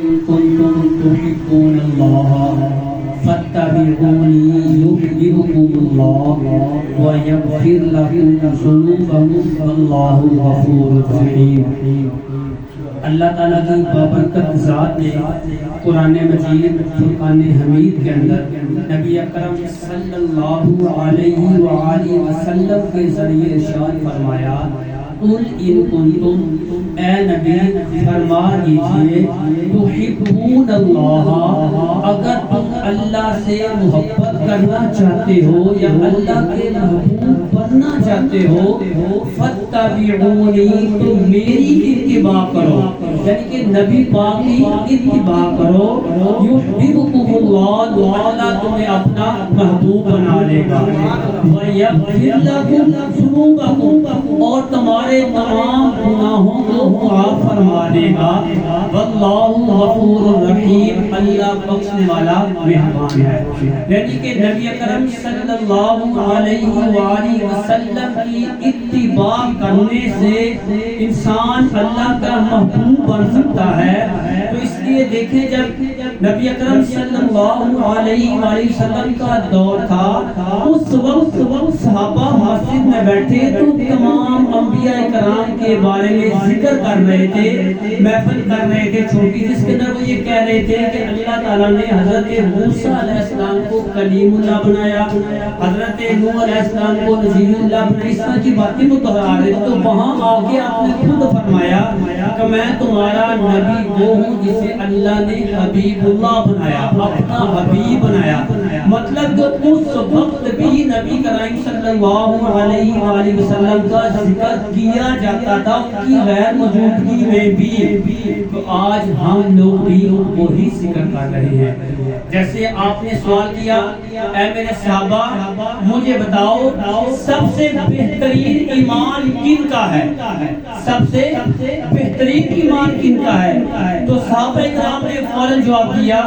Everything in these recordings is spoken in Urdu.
كنتم تحبون الله فاتبعوني يحببكم الله ويغفر لكم ذنوبكم والله غفور رحيم۔ اللہ تعالیٰ کی بابرکت ذات نے قرآن مجید فرقان حمید کے اندر نبی اکرم صلی اللہ علیہ وآلہ وسلم کے ذریعے ارشاد فرمایا، قل ان کنتم، اے نبی فرما دیجئے، تحبون اللہ، اگر تم اللہ سے محبت کرنا چاہتے ہو یا اللہ کے محبوب بننا چاہتے ہو، فاتبعونی، تو میری اتباع کرو، یعنی کہ نبی پاک کی اتباع کرو، یحببکم اللہ، تو اللہ تمہیں اپنا محبوب بنا لے گا، ویغفر لکم ذنوبکم، اور تمہارے تمام گناہوں کو معاف فرما دے گا، واللہ غفور الرحیم، اللہ بخشنے والا مہربان ہے۔ یعنی کہ نبی اکرم صلی اللہ علیہ وآلہ وسلم کی اتباع کرنے سے انسان اللہ کا محبوب بن سکتا ہے۔ تو اس لیے دیکھیں جب نبی اکرم صلی اللہ علیہ وآلہ وسلم کا دور تھا، اس وقت صحابہ مسجد میں بیٹھے تو تمام انبیاء کرام کے بارے میں ذکر کر رہے تھے، محفل کر رہے تھے چھوٹی، جس کے اندر وہ یہ کہہ رہے تھے کہ اللہ تعالیٰ نے حضرت موسیٰ علیہ السلام کو کلیم اللہ بنایا، حضرت نوح علیہ السلام کو نذیر اللہ بنایا، اس طرح کی باتیں وہ دہرا رہے تھے۔ تو وہاں آ کے آپ نے خود فرمایا کہ میں تمہارا نبی وہ ہوں جسے اللہ نے حبیب اللہ بنایا، اپنا حبیب بنایا، مطلب جو اس وقت بھی نبی کریم صلی اللہ علیہ وآلہ وسلم کا ذکر کیا جاتا تھا ان کی غیر موجودگی میں بھی، تو آج ہم لوگ بھی وہی ذکر کر رہے ہیں۔ جیسے آپ نے سوال کیا، اے میرے صحابہ مجھے بتاؤ سب سے بہترین ایمان کن کا ہے، سب سے بہترین ایمان کن کا ہے؟ تو صحابہ کرام نے فوراً جواب دیا،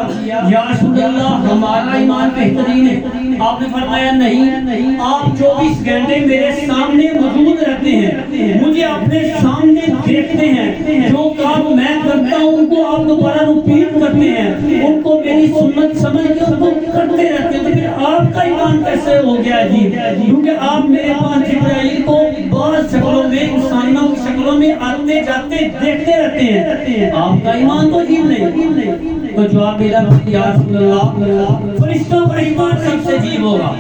یا رسول اللہ ہمارا ایمان بہترین ہے۔ آپ نے فرمایا نہیں، آپ 24 گھنٹے میرے سامنے موجود رہتے ہیں، مجھے اپنے سامنے دیکھتے ہیں، جو کام میں کرتا ہوں ان کو آپ دوبارہ ریپیٹ کرتے ہیں، ان کو میری سنت سمجھ کے ان کو کرتے رہتے ہیں، تو پھر آپ کا ایمان کیسے ہو گیا جی؟ کیونکہ آپ میرے پاس جبرائیل کو بعض شکلوں میں، انسانوں کی شکلوں میں آتے جاتے دیکھتے رہتے ہیں، آپ کا ایمان تو عجیب نہیں۔ تو جواب میرا یا رسول اللہ فرشتوں کا ایمان سب سے عجیب ہوگا۔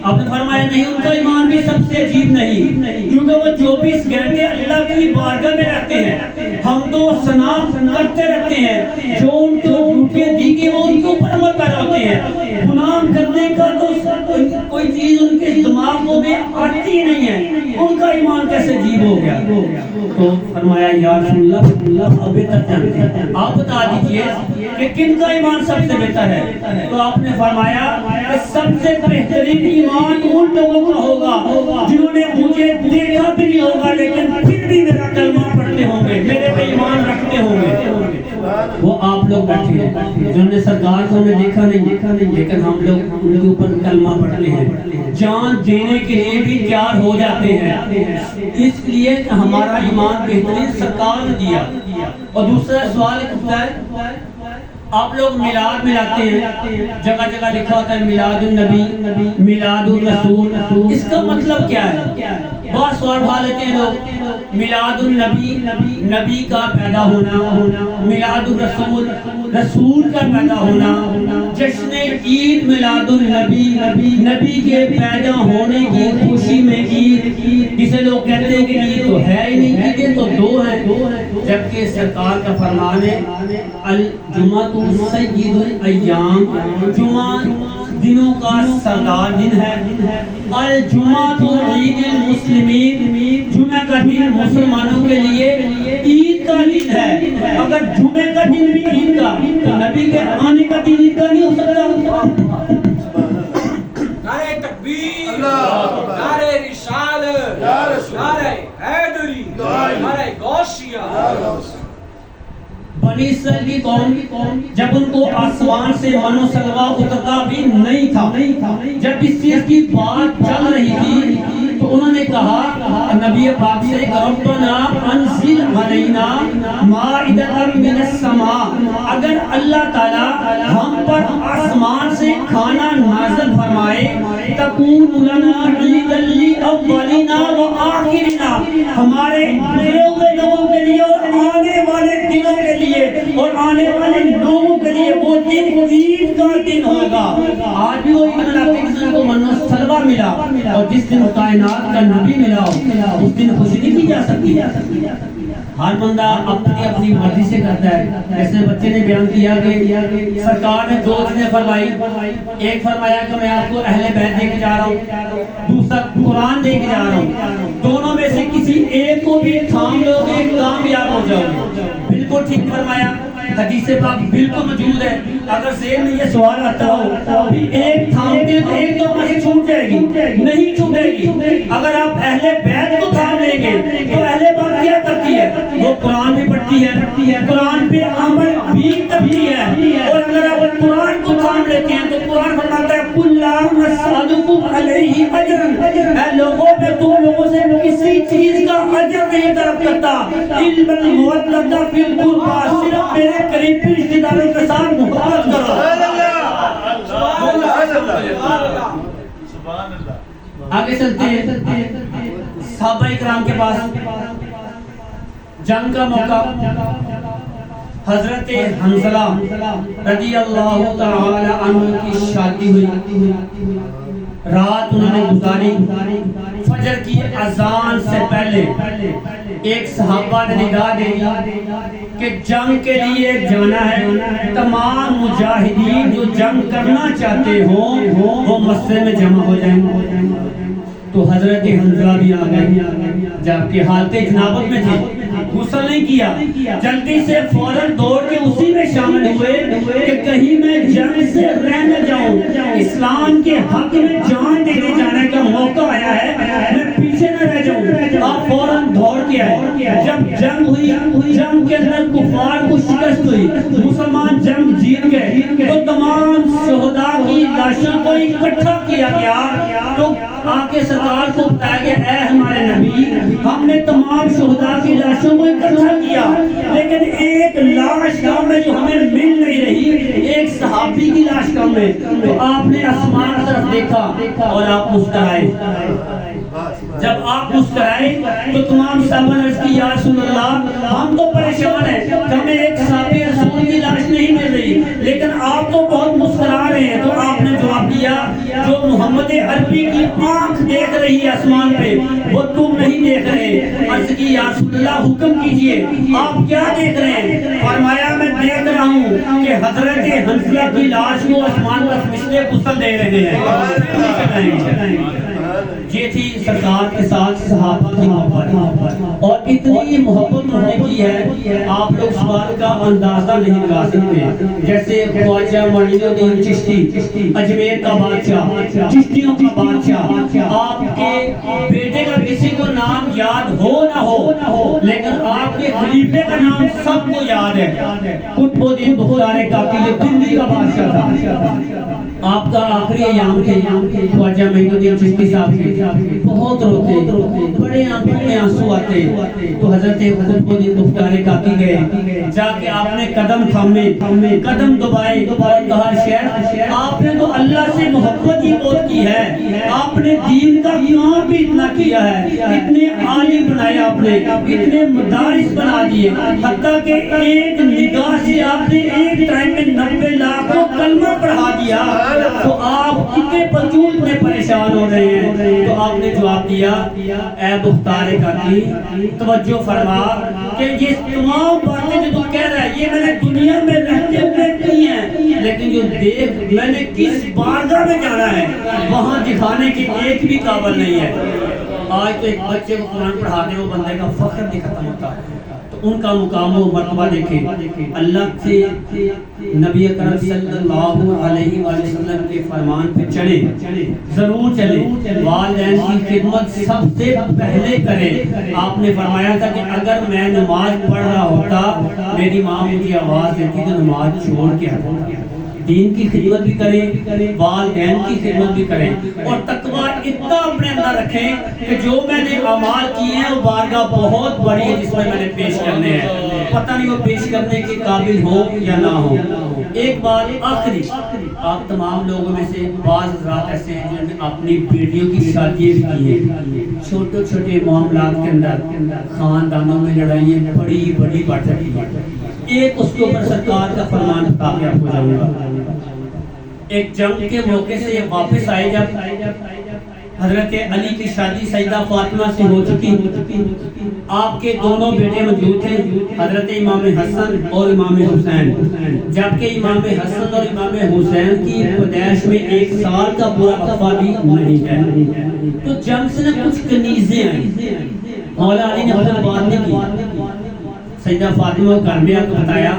آپ نے فرمایا نہیں، ان کا ایمان بھی سب سے عجیب نہیں، کیونکہ وہ 24 گھنٹے اللہ کی بارگاہ میں رہتے ہیں، حمد و ثنا کرتے رہتے ہیں، جو ان کو ڈیوٹیاں دی گئی وہ ان کے اوپر عمل کر ہوتے ہیں، گناہ کرنے کا تو کوئی چیز ان کے دماغوں میں آتی نہیں ہے، ان کا ایمان کیسے عجیب ہو گیا؟ تو فرمایا یا رسول اللہ اب تک جانتے ہیں، آپ بتا دیجئے کہ کن کا ایمان سب سے بہتر ہے؟ تو آپ نے فرمایا کہ سب سے بہترین ایمان ان لوگوں کا ہوگا جنہوں نے مجھے دیکھا بھی نہیں ہوگا لیکن پھر بھی میرا کلمہ پڑھتے ہوں گے، میرے پہ ایمان رکھتے ہوں گے۔ وہ آپ لوگ بیٹھے ہیں جنہوں نے سرکار کو ہمیں دیکھا نہیں، لیکن ہم لوگ ان کے اوپر کلمہ پڑھتے ہیں، جان دینے کے لیے بھی تیار ہو جاتے ہیں، اس لیے کہ ہمارا ایمان بہترین سرکار نے دیا۔ اور دوسرا سوال اٹھتا ہے، آپ لوگ میلاد ملاتے ہیں، جگہ جگہ لکھا ہوتا ہے میلاد النبی، میلاد الرسول، اس کا مطلب کیا ہے؟ بہت سوال اٹھا لیتے ہیں لوگ، میلاد النبی نبی کا پیدا ہونا، میلاد الرسول رسول کا پیدا ہونا، جشن عید میلاد النبی نبی کے پیدا ہونے کی خوشی میں عید، جسے لوگ کہتے ہیں کہ عید تو ہے ہی نہیں، عیدیں تو دو ہیں، جبکہ سرکار کا فرمان ہے الجمعہ سید الایام، جمعہ دنوں کا سردار دن ہے، الجمعہ عید المسلمین، جمعہ کا دن مسلمانوں کے لیے عید کا دن ہے، اگر جمعہ کا دن بھی عید کا تو نبی کے آنے کا دن عید کا نہیں ہو سکتا۔ نعرہ تکبیر، نعرہ رسالت، نعرہ حیدری، نعرہ غوثیہ۔ بنی اسرائیل کی قوم جب ان کو آسمان سے من و سلوہ اترتا بھی نہیں تھا، جب اس چیز کی بات چل رہی تھی تو انہوں نے کہا نبی پاک سے ربنا انزل علینا مائدۃ من السماء، اگر اللہ تعالی ہم پر آسمان سے کھانا نازل فرمائے تکون لنا عیدا لاولینا وآخرنا، ہمارے گزرے ہوئے لوگوں کے لیے اور آنے والے دنوں کے لیے اور آنے والے لوگوں کے لیے وہ دن عید کا دن ہوگا۔ آج بھی وہ عید مناتے ہیں جس کو منو سلوہ ملا، اور جس دن کائنات کا نبی ملا اس دن خوشی نہیں کی جا سکتی۔ ہر بندہ اپنی اپنی مرضی سے کرتا ہے۔ جیسے بچے نے بیان کیا کہ سرکار نے دو چیزیں فرمائی، ایک فرمایا کہ میں آپ کو اہل بیت دے کے جا رہا ہوں، دوسرا قرآن دے کے جا رہا ہوں، دونوں میں سے کسی ایک کو بھی تھام لو گے کامیاب ہو جاؤ گے۔ بالکل ٹھیک فرمایا، حدیث پاک بالکل موجود ہے۔ اگر ذہن میں یہ سوال آتا ہو کہ ایک تھامتے تو ایک تو وہاں سے چھوٹ جائے گی، نہیں چھوٹے گی۔ اگر آپ اہل بیت کو تھام لیں گے تو اہل بیت کیا کرتی ہے؟ وہ قرآن بھی پڑھتی ہے، قرآن پہ عمل بھی کرتی ہے، اور اگر آپ قرآن کو تھام لیتے ہیں تو قرآن فرماتا ہے قُلْ لَا أَسْأَلُكُمْ عَلَيْهِ أَجْرًا، اے لوگوں پہ تم لوگوں سے کسی چیز کا اجر نہیں طلب کرتا، إِلَّا الْمَوَدَّةَ فِي الْقُرْبَى، صرف میرے قریبی رشتہ داروں کے ساتھ محبت کرو۔ آگے چلتے ہیں، صحابہ اکرام کے پاس جنگ کا موقع، حضرت حنظلہ رضی اللہ تعالی عنہ کی شادی ہوئی، رات انہوں نے گزاری، فجر کی اذان سے پہلے ایک صحابہ نے ندا دے کہ جنگ کے لیے جانا ہے، تمام مجاہدین جو جنگ کرنا چاہتے ہوں وہ مسجد میں جمع ہو جائیں۔ تو حضرت حنظلہ بھی آ گئے، جبکہ حالت جنابت میں تھے، غسل نہیں کیا، جلدی سے فوراً دوڑ کے اسی میں شامل ہوئے کہ کہیں میں جنگ سے رہ نہ جاؤں، اسلام کے حق میں جان دینے جانے کا موقع آیا ہے، میں پیچھے نہ رہ جاؤں۔ آپ فوراً دوڑ کے آئے۔ جب جنگ ہوئی، جنگ کے اندر کفار کو شکست ہوئی، مسلمان جنگ جیت گئے، تو تمام شہداء کی لاشوں کو اکٹھا کیا گیا، تو آگے سرکار کو بتایا گیا اے ہمارے نبی ہم نے تمام شہداء کی لاشوں کو اکٹھا کیا، لیکن ایک لاش کم ہے جو ہمیں مل نہیں رہی، ایک صحابی کی لاش کم ہے۔ تو آپ نے آسمان کی طرف دیکھا اور آپ مسکرائے۔ جب آپ مسکرائے تو تمام صحابہ نے عرض کی یا رسول اللہ ہم تو پریشان ہیں، ہمیں ایک صحابی رسول کی لاش نہیں مل رہی، لیکن آپ تو بہت مسکرا رہے ہیں۔ تو آپ نے جواب دیا جو محمد عربی کی آنکھ دیکھ رہی ہے آسمان پہ وہ تم نہیں دیکھ رہے۔ عرض کی یا رسول اللہ حکم کیجئے آپ کیا دیکھ رہے ہیں؟ فرمایا میں دیکھ رہا ہوں کہ حضرت حنظلہ کی لاش کو آسمان پر فرشتے غسل دے رہے ہیں۔ یہ تھی سرکار کے ساتھ صحابہ کی محبت، اور اتنی محبت انہوں نے کی ہے آپ لوگ اس بات کا اندازہ نہیں لگا سکتے۔ جیسے خواجہ معین الدین چشتی اجمیر کا بادشاہ، چشتیوں کا بادشاہ، آپ کے بیٹے کا کسی کو نام یاد ہو نہ ہو لیکن آپ کے خلیفے کا نام سب کو یاد ہے، قطب الدین بخارا کاکی جو دلی کا بادشاہ تھا۔ آپ کا آخری ایام تھے خواجہ معین الدین چشتی صاحب کے، بہت روتے، بڑے آنکھوں میں آنسو آتے، تو حضرت قطب الدین بخارا کاکی گئے، جا کے آپ نے قدم تھامے، قدم دبائے اور کہا شیخ آپ نے تو اللہ سے محبت ہی بہت کی ہے، آپ نے دین کا کام بھی اتنا کیا ہے، اتنے عالم بنائے آپ نے، اتنے مدارس بنا دیے، حتیٰ کہ ایک نگاہ سے آپ نے ایک ٹائم میں 90 لاکھ کو کلمہ پڑھا دیا، تو آپ کتنے پنجول میں پریشان ہو رہے ہیں۔ تو آپ نے جواب دیا اے بختار کاکی توجہ فرما کہ یہ تمام باتیں جو تو کہہ رہا ہے یہ میں نے دنیا میں رہتے ہوئے کی ہیں، لیکن جو دیکھ میں نے کس بارگاہ میں جانا ہے وہاں دکھانے کی ایک بھی قابل نہیں ہے۔ آج تو ایک بچے کو قرآن پڑھانے وہ بندے کا فخر نہیں ختم ہوتا، تو ان کا مقام و مرتبہ دیکھیں۔ اللہ سے نبی اکرم صلی اللہ علیہ وسلم کے فرمان پہ چلے، ضرور چلے، والدین کی خدمت سب سے پہلے کریں۔ آپ نے فرمایا تھا کہ اگر میں نماز پڑھ رہا ہوتا میری ماں مجھے آواز دیتی تو نماز چھوڑ کے آتا، دین کی خدمت بھی کریں، والدین کی خدمت بھی کریں، اور تقویٰ اتنا اپنے اندر رکھیں کہ جو میں نے اعمال کیے ہیں وہ بارگاہ بہت بڑی ہے جس میں نے پیش کرنے ہیں، پتہ نہیں وہ پیش کرنے کے قابل ہو یا نہ ہو۔ ایک بات آخری، آپ تمام لوگوں میں سے بعض حضرات ایسے ہیں جنہوں نے اپنی بیٹیوں کی شادیاں بھی کی ہیں، چھوٹے چھوٹے معاملات کے اندر خاندانوں میں لڑائیاں بڑی بڑی بڑھ رہی ہیں۔ ایک اس کے اوپر سرکار کا فرمان بتا کے آپ کو جاؤں گا۔ ایک جنگ کے موقع سے یہ واپس آئے جب حضرت علی کی شادی سیدہ فاطمہ سے ہو چکی، آپ کے دونوں بیٹے موجود تھے، حضرت امام حسن اور امام حسین، جبکہ امام حسن اور امام حسین کی پیدائش میں 1 سال کا پورا وقفہ بھی نہیں ہے۔ تو جنگ سے نہ کچھ کنیزیں آئیں، مولا علی نے خود بات نہیں کی، سیدہ فاطمہ گھر میں آ کے بتایا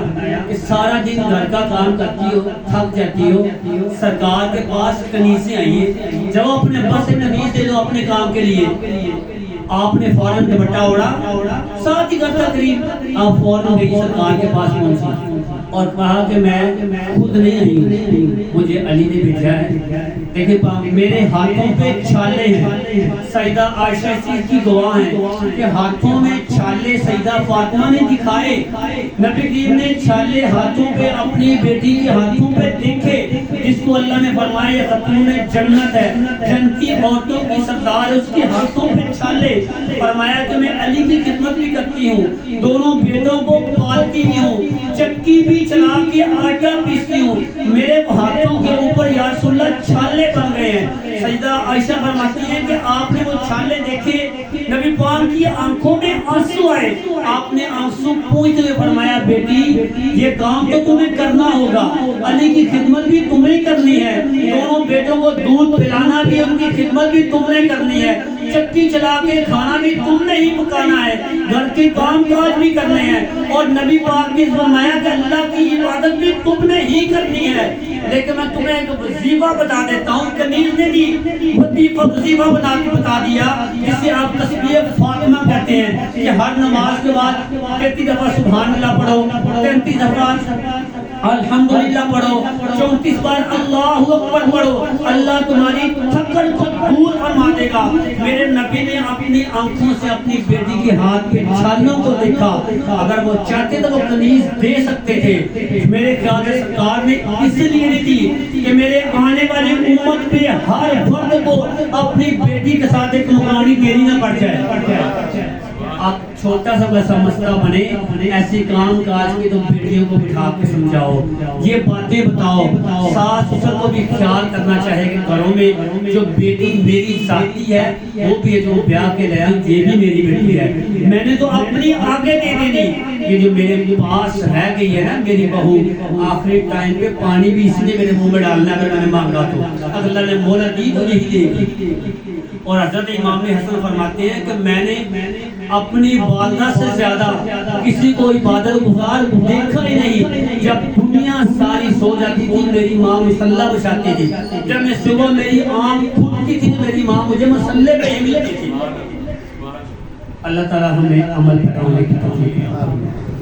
کہ سارا دن گھر کا کام کرتی ہو، تھک جاتی ہو، سرکار کے پاس کنیزیں آئی ہیں، جب اپنے بس کنیز دے دو اپنے کام کے لیے۔ آپ نے فوراً دوپٹہ اوڑھا، ساتھ ہی گھر کا قریب آپ فوراً گئی سرکار کے پاس پہنچی اور کہا کہ میں خود نہیں آئی ہوں، مجھے علی نے بھیجا ہے۔ دیکھیں میرے ہاتھوں پہ چھالے ہیں، سیدہ عائشہ اس چیز کی گواہ ہیں کہ ہاتھوں میں چھالے سیدہ فاطمہ نے دکھائے، نبی کریم نے چھالے ہاتھوں پہ اپنی بیٹی کے ہاتھوں پہ دیکھے، جس کو اللہ نے فرمایا یہ خاتون جنت ہے، جنتی عورتوں کی سردار ہے، اس کے ہاتھوں پہ چھالے۔ فرمایا کہ میں علی کی خدمت بھی کرتی ہوں، دونوں بیٹوں کو پالتی بھی ہوں، چکی بھی چلا کے آٹا پیستی ہوں، میرے ہاتھوں کے اوپر یا رسول اللہ چھالے بن گئے ہیں۔ سیدہ عائشہ فرماتی ہیں کہ آپ نے وہ چھالے دیکھے، نبی پاک کی آنکھوں میں آنسو آئے، آپ نے آنسو پوچھتے ہوئے فرمایا بیٹی یہ کام تو تمہیں کرنا ہوگا، علی کی خدمت بھی تمہیں کرنی ہے، دونوں بیٹوں کو دودھ پلانا بھی ان کی خدمت بھی تم نے کرنی ہے، چکی چلا کے کھانا بھی تم نے ہی پکانا ہے، گھر کے کام کاج بھی کرنے ہیں، اور نبی پاک نے فرمایا کہ اللہ کی عبادت بھی تم نے ہی کرنی ہے۔ لیکن میں تمہیں ایک وظیفہ بتا دیتا ہوں، کنیز نے بھی وظیفہ بتا دیا جسے آپ تسبیح فاطمہ کہتے ہیں کہ ہر نماز کے بعد 33 دفعہ سبحان اللہ پڑھو، 33 دفعہ الحمدللہ پڑھو، 34 بار اللہ اکبر پڑھو، اللہ تمہاری تھکن کو دور فرما دے گا۔ میرے نبی نے اپنی آنکھوں سے اپنی بیٹی کے ہاتھ کے چھالوں کو دیکھا، اگر وہ چاہتے تو وہ کنیز دے سکتے تھے، میرے خیال سے سرکار نے اس لیے نہیں دی کہ میرے آنے والی امت پہ ہر فرد کو اپنی بیٹی کے ساتھ ایک نورانی دیری نہ پڑ جائے۔ آپ چھوٹا سا ویسا مسئلہ بنے، ایسے کام کاج کی تو بیٹیوں کو بٹھا کے سمجھاؤ، یہ باتیں بتاؤ، ساس سسر کو بھی خیال کرنا چاہے کہ گھروں میں جو بیٹی میری ذاتی ہے وہ بھی جو بیاہ کے لیا یہ بھی میری بیٹی ہے، میں نے تو اپنی آگے دے دینی، یہ جو میرے پاس رہ گئی ہے نا میری بہو، آخری ٹائم پہ پانی بھی اسی نے میرے منہ میں ڈالنا اگر میں نے مانگا تو، اگر اللہ نے مولا دی تو یہی دے گی۔ اور حضرت امام حسن فرماتے ہیں کہ میں نے اپنی والدہ سے زیادہ کسی کو عبادت گزار دیکھا ہی نہیں، جب دنیا ساری سو جاتی تھی میری ماں مصلی بچھاتی تھی، جب میں صبح میری آنکھ کھلتی تھی میری ماں مجھے مصلی پہ ہی ملتی تھی۔ اللہ تعالی ہمیں عمل کرنے کی توفیق عطا فرمائے۔